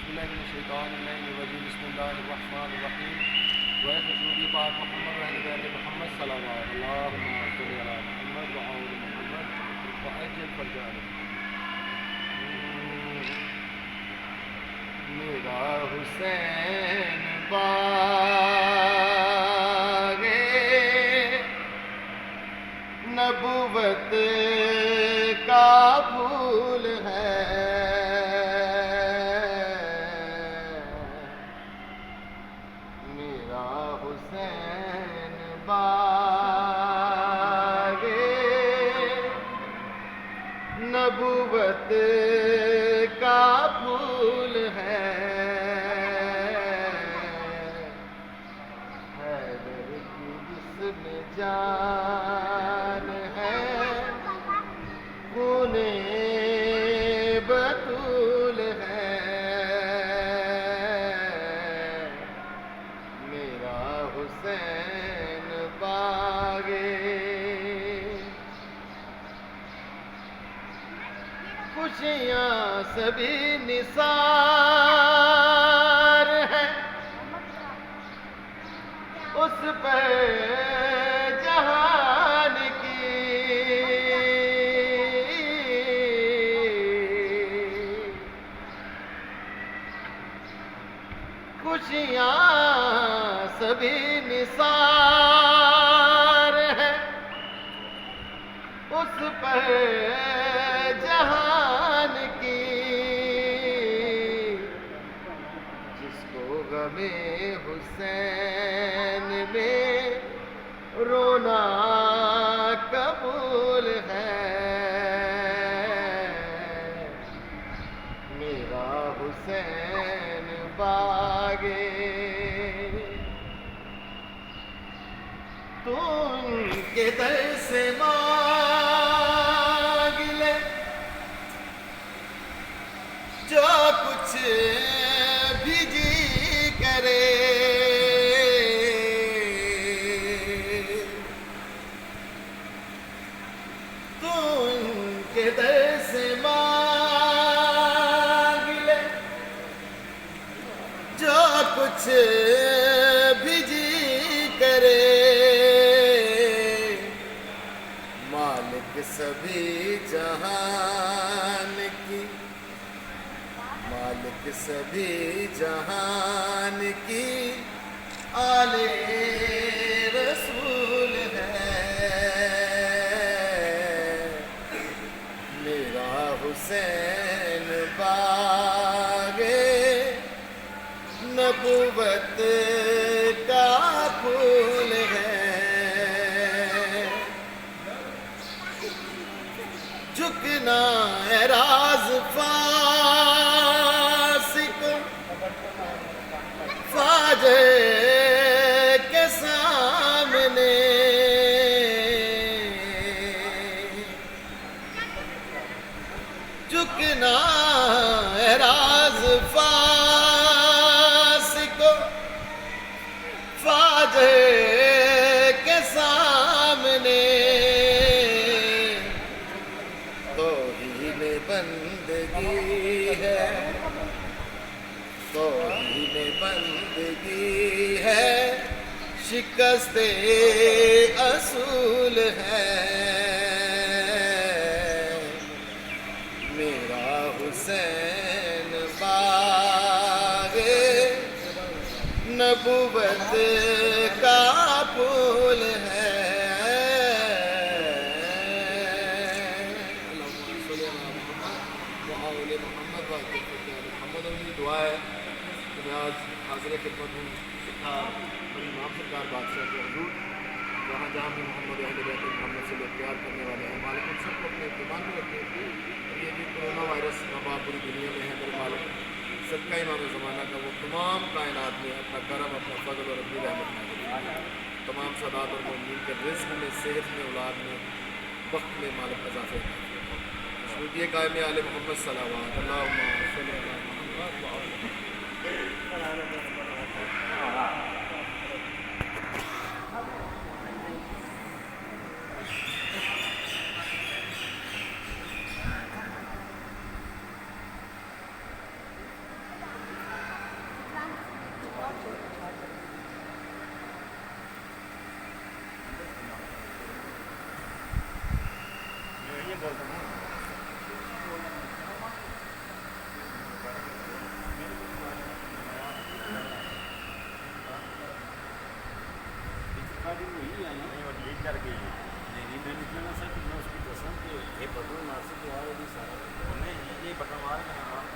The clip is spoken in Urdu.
بالله من الشیطان الرجیم بسم اللہ الرحمن الرحیم وحضور پاک محمد وحضور محمد صلوات اللہم صلی علی محمد وآل محمد وعجل فرجانہ. میرا حسین باغ نبوت کا پھول ہے، میرا حسین باغ نبوت کا پھول ہے، حیدر کی جس میں جان ہے، خون بطول ہے، میرا حسین باغ. خوشیاں سبھی نثار ہیں اس پہ جہان کی، خوشیاں سبھی نثار ہیں اس پہ جہان کی، جس کو غم حسین میں رونا قبول ہے، میرا حسین باغ. تو ان کے در سے مانگ لے جو کچھ بھی جی کرے، تو ان کے در سے مانگ لے جو کچھ بھی جی کرے، مالک سبھی جہان کی، مالک سبھی جہان کی آل رسول ہے، میرا حسین باغ نبوت کا پھول ہے، جھکنا اعراض فاسق فاجر کے سامنے، جھکنا اعراض فاسق فاجر کے سامنے، توہین بندگی ہے، توہین بندگی ہے، شکست اصول ہے، میرا حسین باغ نبوت کا پھول ہے. محمد اپنی دعا ہے کہ میں آج حاضر خدمت ہوں امام سرکار بادشاہ کے حضور، جہاں جہاں بھی محمد اہل بیت محمد سے لوگ پیار کرنے والے ہیں، مالک ان سب کو اپنے اہتمام میں رکھیں. یہ جو کرونا وائرس وبا پوری دنیا میں ہے، میرے مالک صدقہ امام زمانہ کا وہ تمام کائنات میں اپنا کرم، اپنا فضل اور اپنی رحمت نازل، تمام سادات اور مومنین کے رزق میں، صحت میں، اولاد میں، وقت میں مالک اضافے کریں. مشروطیہ قائم آل محمد صلوات اللہم صلی علی محمد وآل بدو ناصر جو ہے یہ سارا نہیں یہ بٹن مار